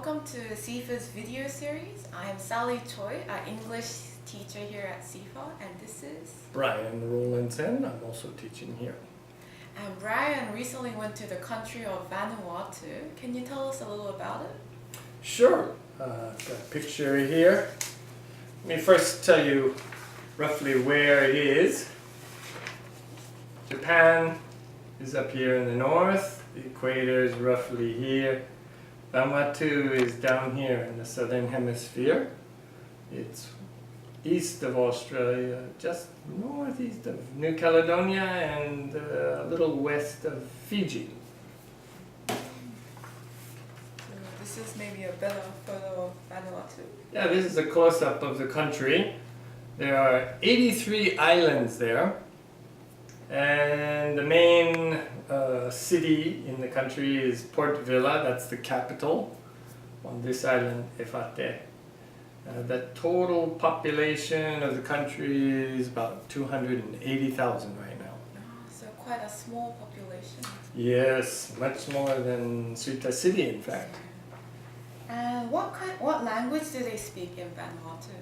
welcome to SIFA's video series. I am Sally Choi, an English teacher here at SIFA, and this is Brian Rowlandson. I'm also teaching here. And Brian recently went to the country of Vanuatu. Can you tell us a little about it? Sure. I've got a picture here. Let me first tell you roughly where it is. Japan is up here in the north. The equator is roughly here. Vanuatu is down here in the southern hemisphere. It's east of Australia, just northeast of New Caledonia, and a little west of Fiji. So this is maybe a better photo of Vanuatu. Yeah, this is a close-up of the country. There are 83 islands there, and the main city in the country is Port Vila. That's the capital on this island, Efate. The total population of the country is about 280,000 right now. Oh, so quite a small population. Yes, much smaller than Suita City, in fact. And what language do they speak in Vanuatu?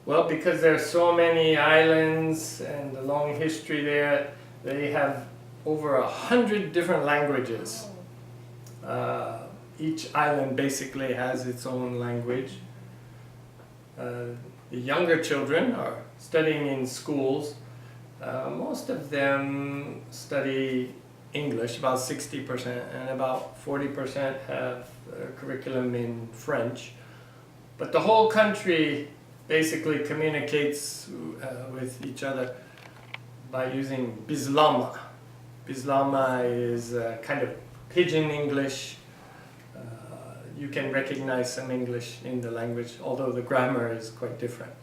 Well, because there are so many islands and a long history there, they have over 100 different languages. Each island basically has its own language. The younger children are studying in schools. Most of them study English, about 60%, and about 40% have a curriculum in French. But the whole country basically communicates with each other by using Bislama. Bislama is kind of pidgin English. You can recognize some English in the language, although the grammar is quite different.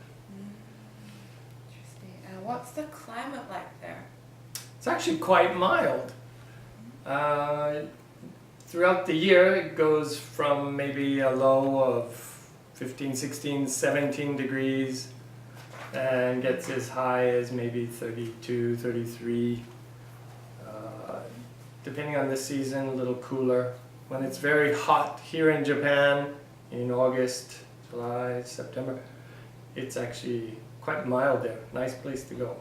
Interesting. And what's the climate like there? It's actually quite mild. Throughout the year it goes from maybe a low of 15, 16, 17 degrees and gets as high as maybe 32, 33. Depending on the season, a little cooler. When it's very hot here in Japan in August, July, September, it's actually quite mild there. Nice place to go.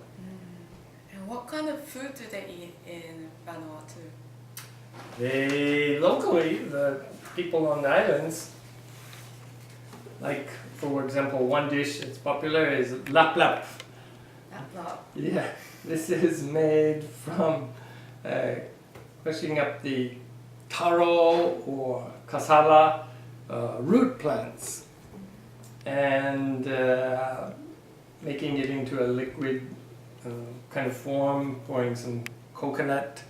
And what kind of food do they eat in Vanuatu? Locally, the people on the islands, like for example, one dish that's popular is lap lap. Lap lap. Yeah, this is made from crushing up the taro or cassava root plants and making it into a liquid kind of form, pouring some coconut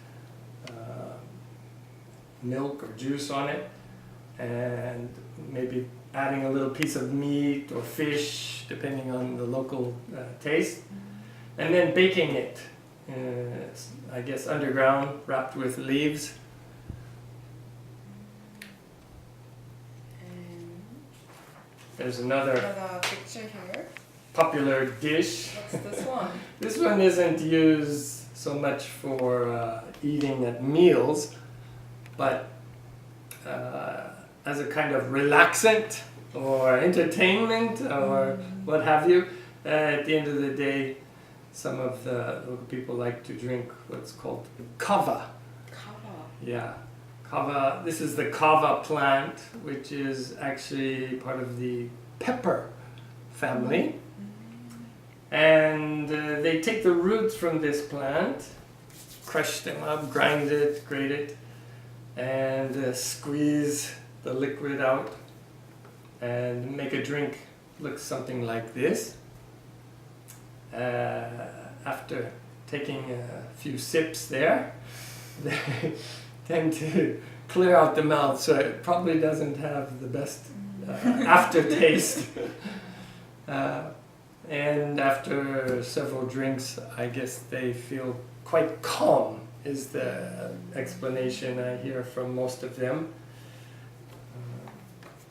milk or juice on it, and maybe adding a little piece of meat or fish depending on the local taste, and then baking it, I guess underground, wrapped with leaves. There's another picture here. popular dish. What's this one? This one isn't used so much for eating at meals, but as a kind of relaxant or entertainment or what have you. At the end of the day, some of the local people like to drink what's called Kava. Kava. Yeah. Kava, this is the Kava plant, which is actually part of the pepper family. And they take the roots from this plant, crush them up, grind it, grate it, and squeeze the liquid out and make a drink look something like this. After taking a few sips there, they tend to clear out the mouth, so it probably doesn't have the best aftertaste. And after several drinks, I guess they feel quite calm, is the explanation I hear from most of them.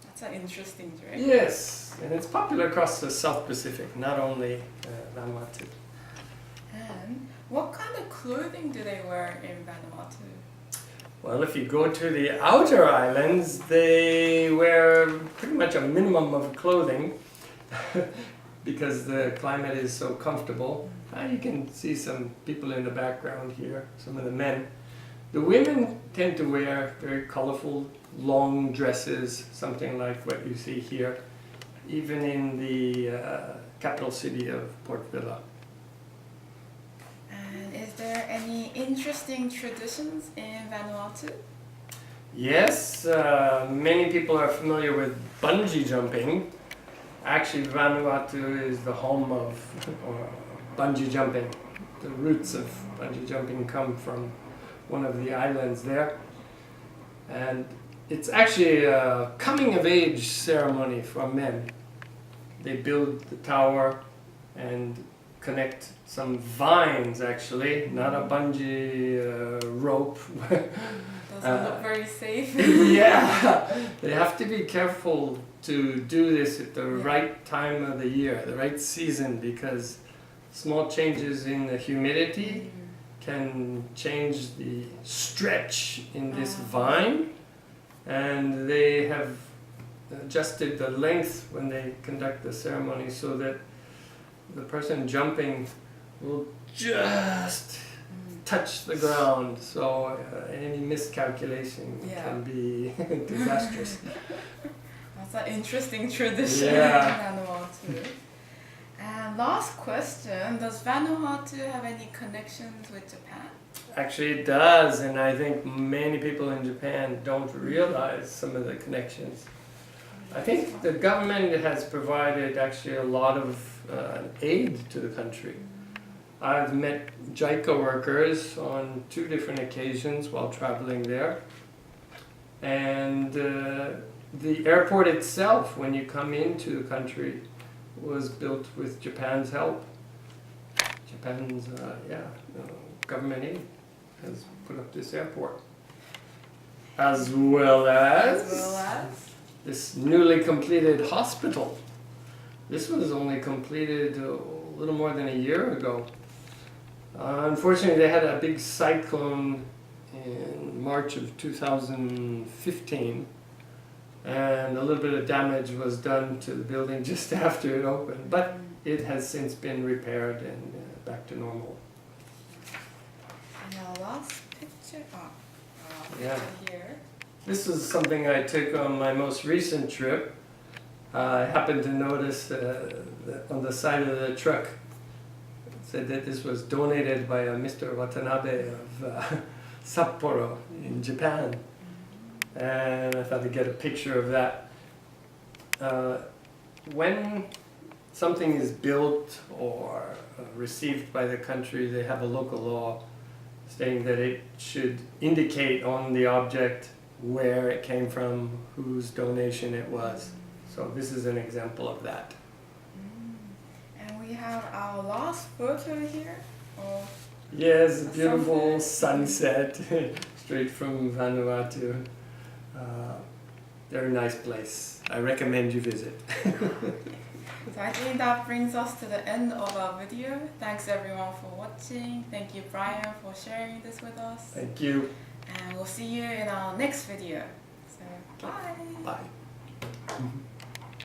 That's an interesting drink. Yes, and it's popular across the South Pacific, not only Vanuatu. And what kind of clothing do they wear in Vanuatu? Well, if you go to the outer islands, they wear pretty much a minimum of clothing because the climate is so comfortable. You can see some people in the background here, some of the men. The women tend to wear very colorful, long dresses, something like what you see here, even in the capital city of Port Vila. And is there any interesting traditions in Vanuatu? Yes, many people are familiar with bungee jumping. Actually, Vanuatu is the home of bungee jumping. The roots of bungee jumping come from one of the islands there. And it's actually a coming of age ceremony for men. They build the tower and connect some vines, actually, not a bungee rope. Doesn't look very safe. Yeah, they have to be careful to do this at the right time of the year, the right season, because small changes in the humidity can change the stretch in this vine, and they have adjusted the length when they conduct the ceremony so that the person jumping will just touch the ground, so any miscalculation can be disastrous. That's an interesting tradition in Vanuatu. And last question, does Vanuatu have any connections with Japan? Actually it does, and I think many people in Japan don't realize some of the connections. I think the government has provided actually a lot of aid to the country. I've met JICA workers on 2 different occasions while traveling there. And the airport itself, when you come into the country, was built with Japan's help. Japan's government aid has put up this airport. As well as this newly completed hospital. This was only completed a little more than a year ago. Unfortunately, they had a big cyclone in March of 2015, and a little bit of damage was done to the building just after it opened, but it has since been repaired and back to normal. And our last picture, here. This is something I took on my most recent trip. I happened to notice on the side of the truck, it said that this was donated by a Mr. Watanabe of Sapporo in Japan. And I thought to get a picture of that. When something is built or received by the country, they have a local law stating that it should indicate on the object where it came from, whose donation it was. So this is an example of that. And we have our last photo here. Yes, beautiful sunset straight from Vanuatu. Very nice place. I recommend you visit. So I think that brings us to the end of our video. Thanks everyone for watching. Thank you Brian for sharing this with us. Thank you. And we'll see you in our next video. So bye. Bye.